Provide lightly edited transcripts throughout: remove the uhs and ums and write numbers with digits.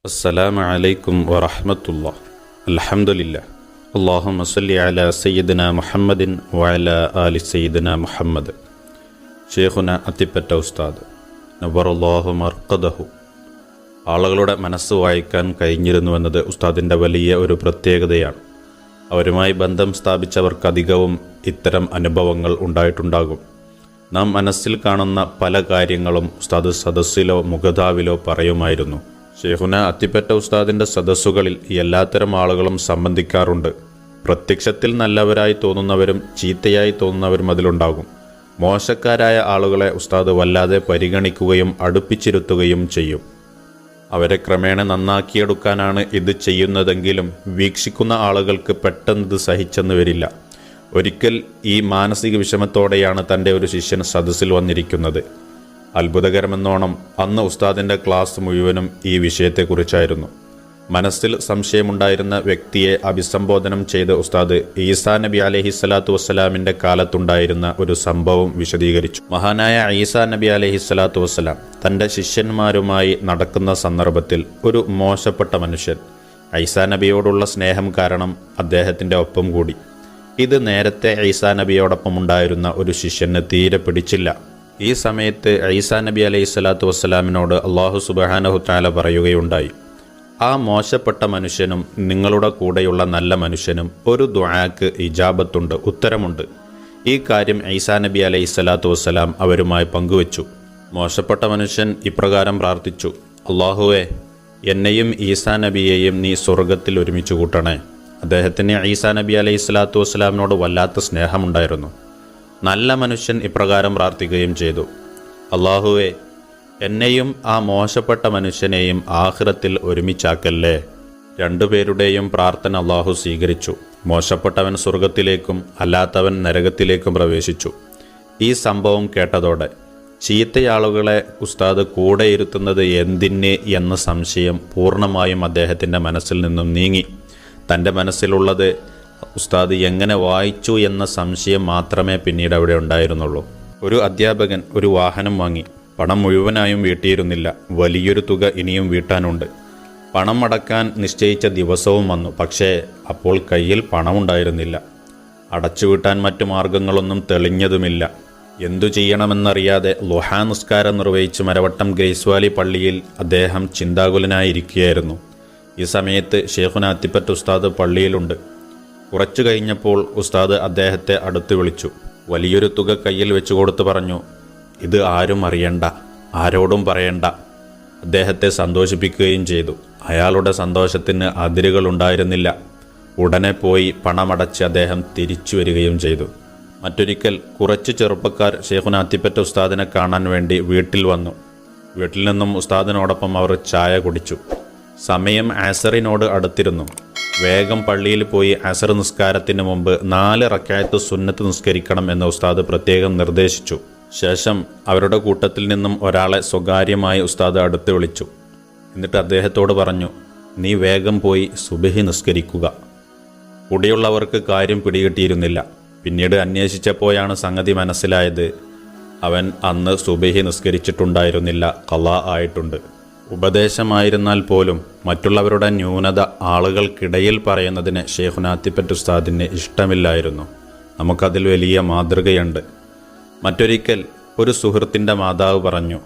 അസ്സലാമു അലൈക്കും വറഹ്മത്തുള്ളാഹി. അൽഹംദുലില്ലാഹ്. അല്ലാഹുമ്മ സ്വല്ലി അലാ സയ്യിദിനാ മുഹമ്മദിൻ വഅലാ ആലി സയ്യിദിനാ മുഹമ്മദ്. ഷെയ്ഖുന അത്തിപ്പറ്റ ഉസ്താദ് നവ്വറല്ലാഹു മർഖദഹു. ആളുകളുടെ മനസ്സ് വായിക്കാൻ കഴിഞ്ഞിരുന്നുവെന്നത് ഉസ്താദിൻ്റെ വലിയ ഒരു പ്രത്യേകതയാണ്. അവരുമായി ബന്ധം സ്ഥാപിച്ചവർക്കധികവും ഇത്തരം അനുഭവങ്ങൾ ഉണ്ടായിട്ടുണ്ടാകും. നാം മനസ്സിൽ കാണുന്ന പല കാര്യങ്ങളും ഉസ്താദ് സദസ്സിലോ മുഖതാവിലോ പറയുമായിരുന്നു. ഷെയ്ഖുന അത്തിപ്പറ്റ ഉസ്താദിൻ്റെ സദസ്സുകളിൽ എല്ലാത്തരം ആളുകളും സംബന്ധിക്കാറുണ്ട്. പ്രത്യക്ഷത്തിൽ നല്ലവരായി തോന്നുന്നവരും ചീത്തയായി തോന്നുന്നവരും അതിലുണ്ടാകും. മോശക്കാരായ ആളുകളെ ഉസ്താദ് വല്ലാതെ പരിഗണിക്കുകയും അടുപ്പിച്ചിരുത്തുകയും ചെയ്യും. അവരെ ക്രമേണ നന്നാക്കിയെടുക്കാനാണ് ഇത് ചെയ്യുന്നതെങ്കിലും വീക്ഷിക്കുന്ന ആളുകൾക്ക് പെട്ടെന്നത് സഹിച്ചെന്ന് വരില്ല. ഒരിക്കൽ ഈ മാനസിക വിഷമത്തോടെയാണ് തൻ്റെ ഒരു ശിഷ്യൻ സദസ്സിൽ വന്നിരിക്കുന്നത്. അത്ഭുതകരമെന്നോണം അന്ന് ഉസ്താദിൻ്റെ ക്ലാസ് മുഴുവനും ഈ വിഷയത്തെക്കുറിച്ചായിരുന്നു. മനസ്സിൽ സംശയമുണ്ടായിരുന്ന വ്യക്തിയെ അഭിസംബോധനം ചെയ്ത് ഉസ്താദ് ഈസാ നബി അലൈഹിസ്സലാത്തു വസ്സലാമിൻ്റെ കാലത്തുണ്ടായിരുന്ന ഒരു സംഭവം വിശദീകരിച്ചു. മഹാനായ ഈസാ നബി അലൈഹിസ്സലാത്തു വസ്സലാം തൻ്റെ ശിഷ്യന്മാരുമായി നടക്കുന്ന സന്ദർഭത്തിൽ ഒരു മോശപ്പെട്ട മനുഷ്യൻ ഈസാ നബിയോടുള്ള സ്നേഹം കാരണം അദ്ദേഹത്തിൻ്റെ ഒപ്പം കൂടി. ഇത് നേരത്തെ ഈസാ നബിയോടൊപ്പം ഉണ്ടായിരുന്ന ഒരു ശിഷ്യന് തീരെ പിടിച്ചില്ല. ഈ സമയത്ത് ഈസാ നബി അലൈഹിസ്സലാത്തു വസ്സലാമിനോട് അല്ലാഹു സുബ്ഹാനഹു തആല പറയുകയുണ്ടായി, ആ മോശപ്പെട്ട മനുഷ്യനും നിങ്ങളുടെ കൂടെയുള്ള നല്ല മനുഷ്യനും ഒരു ദുആക്ക് ഇജാബത്തുണ്ട്, ഉത്തരമുണ്ട്. ഈ കാര്യം ഈസാ നബി അലൈഹിസ്സലാത്തു വസ്സലാം അവരുമായി പങ്കുവച്ചു. മോശപ്പെട്ട മനുഷ്യൻ ഇപ്രകാരം പ്രാർത്ഥിച്ചു, അല്ലാഹുവേ, എന്നെയും ഈസാ നബിയെയും നീ സ്വർഗത്തിൽ ഒരുമിച്ച് കൂട്ടണേ. അദ്ദേഹത്തിന് ഈസാ നബി അലൈഹിസ്സലാത്തു വസ്സലാമിനോട് വല്ലാത്ത സ്നേഹമുണ്ടായിരുന്നു. നല്ല മനുഷ്യൻ ഇപ്രകാരം പ്രാർത്ഥിക്കുകയും ചെയ്തു, അല്ലാഹുവേ, എന്നെയും ആ മോശപ്പെട്ട മനുഷ്യനെയും ആഖിറത്തിൽ ഒരുമിച്ചാക്കല്ലേ. രണ്ടുപേരുടെയും പ്രാർത്ഥന അല്ലാഹു സ്വീകരിച്ചു. മോശപ്പെട്ടവൻ സ്വർഗത്തിലേക്കും അല്ലാത്തവൻ നരകത്തിലേക്കും പ്രവേശിച്ചു. ഈ സംഭവം കേട്ടതോടെ ചീത്തയാളുകളെ ഉസ്താദ് കൂടെ ഇരുത്തുന്നത് എന്തിന് എന്ന സംശയം പൂർണ്ണമായും അദ്ദേഹത്തിൻ്റെ മനസ്സിൽ നിന്നും നീങ്ങി. തൻ്റെ മനസ്സിലുള്ളത് ഉസ്താദ് എങ്ങനെ വായിച്ചു എന്ന സംശയം മാത്രമേ പിന്നീട് അവിടെ ഉണ്ടായിരുന്നുള്ളൂ. ഒരു അധ്യാപകൻ ഒരു വാഹനം വാങ്ങി. പണം മുഴുവനായും വീട്ടിയിരുന്നില്ല. വലിയൊരു തുക ഇനിയും വീട്ടാനുണ്ട്. പണം അടക്കാൻ നിശ്ചയിച്ച ദിവസവും വന്നു. പക്ഷേ അപ്പോൾ കയ്യിൽ പണമുണ്ടായിരുന്നില്ല. അടച്ചുവീട്ടാൻ മറ്റു മാർഗങ്ങളൊന്നും തെളിഞ്ഞതുമില്ല. എന്തു ചെയ്യണമെന്നറിയാതെ ളുഹാ നിസ്കാരം നിർവഹിച്ച് മരവട്ടം ഗ്രേസ് വാലി പള്ളിയിൽ അദ്ദേഹം ചിന്താകുലനായിരിക്കുകയായിരുന്നു. ഈ സമയത്ത് ഷെയ്ഖുന അത്തിപ്പറ്റ ഉസ്താദ് പള്ളിയിലുണ്ട്. കുറച്ചു കഴിഞ്ഞപ്പോൾ ഉസ്താദ് അദ്ദേഹത്തെ അടുത്ത് വിളിച്ചു. വലിയൊരു തുക കയ്യിൽ വെച്ചു കൊടുത്ത് പറഞ്ഞു, ഇത് ആരും അറിയണ്ട, ആരോടും പറയണ്ട. അദ്ദേഹത്തെ സന്തോഷിപ്പിക്കുകയും ചെയ്തു. അയാളുടെ സന്തോഷത്തിന് അതിരുകളുണ്ടായിരുന്നില്ല. ഉടനെ പോയി പണമടച്ച് അദ്ദേഹം തിരിച്ചു വരികയും ചെയ്തു. മറ്റൊരിക്കൽ കുറച്ച് ചെറുപ്പക്കാർ ഷെയ്ഖുന അത്തിപ്പറ്റ ഉസ്താദിനെ കാണാൻ വേണ്ടി വീട്ടിൽ വന്നു. വീട്ടിൽ നിന്നും ഉസ്താദിനോടൊപ്പം അവർ ചായ കുടിച്ചു. സമയം അസറിനോട് അടുത്തിരുന്നു. വേഗം പള്ളിയിൽ പോയി അസർ നിസ്കാരത്തിന് മുമ്പ് 4 റക്അത്ത് സുന്നത്ത് നിസ്കരിക്കണം എന്ന് ഉസ്താദ് പ്രത്യേകം നിർദ്ദേശിച്ചു. ശേഷം അവരുടെ കൂട്ടത്തിൽ നിന്നും ഒരാളെ സ്വകാര്യമായി ഉസ്താദ് അടുത്ത് വിളിച്ചു. എന്നിട്ട് അദ്ദേഹത്തോട് പറഞ്ഞു, നീ വേഗം പോയി സുബഹി നിസ്കരിക്കുക. കൂടെയുള്ളവർക്ക് കാര്യം പിടികിട്ടിയിരുന്നില്ല. പിന്നീട് അന്വേഷിച്ചപ്പോഴാണ് സംഗതി മനസ്സിലായത്. അവൻ അന്ന് സുബഹി നിസ്കരിച്ചിട്ടുണ്ടായിരുന്നില്ല, ഖളാ ആയിട്ടുണ്ട്. ഉപദേശമായിരുന്നാൽ പോലും മറ്റുള്ളവരുടെ ന്യൂനത ആളുകൾക്കിടയിൽ പറയുന്നതിന് ഷെയ്ഖുന അത്തിപ്പറ്റ ഉസ്താദിന് ഇഷ്ടമില്ലായിരുന്നു. നമുക്കതിൽ വലിയ മാതൃകയുണ്ട്. മറ്റൊരിക്കൽ ഒരു സുഹൃത്തിൻ്റെ മാതാവ് പറഞ്ഞു,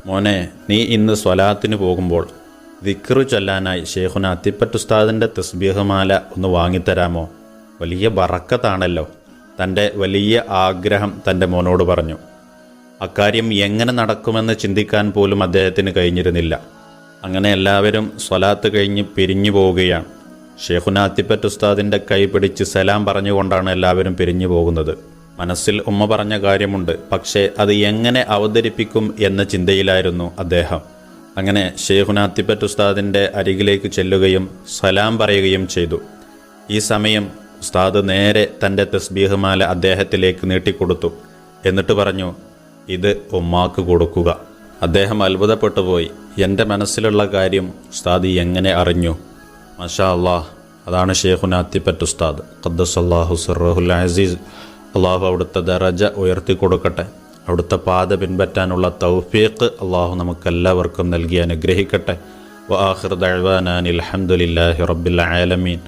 മോനെ, നീ ഇന്ന് സ്വലാത്തിന് പോകുമ്പോൾ ദിക്റ് ചൊല്ലാനായി ഷെയ്ഖുന അത്തിപ്പറ്റ ഉസ്താദിൻ്റെ തസ്ബീഹ് മാല ഒന്ന് വാങ്ങിത്തരാമോ? വലിയ ബറക്കത്താണല്ലോ. തൻ്റെ വലിയ ആഗ്രഹം തൻ്റെ മോനോട് പറഞ്ഞു. അക്കാര്യം എങ്ങനെ നടക്കുമെന്ന് ചിന്തിക്കാൻ പോലും അദ്ദേഹത്തിന് കഴിഞ്ഞിരുന്നില്ല. അങ്ങനെ എല്ലാവരും സ്വലാത്ത് കഴിഞ്ഞ് പിരിഞ്ഞു പോവുകയാണ്. ഷെയ്ഖുന അത്തിപ്പറ്റ ഉസ്താദിൻ്റെ കൈ പിടിച്ച് സലാം പറഞ്ഞുകൊണ്ടാണ് എല്ലാവരും പിരിഞ്ഞു പോകുന്നത്. മനസ്സിൽ ഉമ്മ പറഞ്ഞ കാര്യമുണ്ട്, പക്ഷേ അത് എങ്ങനെ അവതരിപ്പിക്കും എന്ന ചിന്തയിലായിരുന്നു അദ്ദേഹം. അങ്ങനെ ഷെയ്ഖുന അത്തിപ്പറ്റ ഉസ്താദിൻ്റെ അരികിലേക്ക് ചെല്ലുകയും സലാം പറയുകയും ചെയ്തു. ഈ സമയം ഉസ്താദ് നേരെ തൻ്റെ തസ്ബീഹ് മാല അദ്ദേഹത്തിലേക്ക് നീട്ടിക്കൊടുത്തു. എന്നിട്ട് പറഞ്ഞു, ഇത് ഉമ്മാക്ക് കൊടുക്കുക. അദ്ദേഹം അത്ഭുതപ്പെട്ടു പോയി. എൻ്റെ മനസ്സിലുള്ള കാര്യം ഉസ്താദ് എങ്ങനെ അറിഞ്ഞു? മാഷാ അല്ലാഹ്, അതാണ് ഷെയ്ഖുന അത്തിപ്പറ്റ് ഉസ്താദ് ഖദ്ദസല്ലാഹു സിർറഹുൽ അസീസ്. അള്ളാഹു അവിടുത്തെ ദറജ ഉയർത്തി കൊടുക്കട്ടെ. അവിടുത്തെ പാത പിൻപറ്റാനുള്ള തൗഫീഖ് അള്ളാഹു നമുക്കെല്ലാവർക്കും നൽകി അനുഗ്രഹിക്കട്ടെ. വആഖിറു ദഅ്വാനാ അൽഹംദുലില്ലാഹി റബ്ബിൽ ആലമീൻ.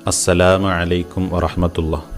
അസ്സലാമു അലൈക്കും വറഹ്മത്തുള്ളാഹി.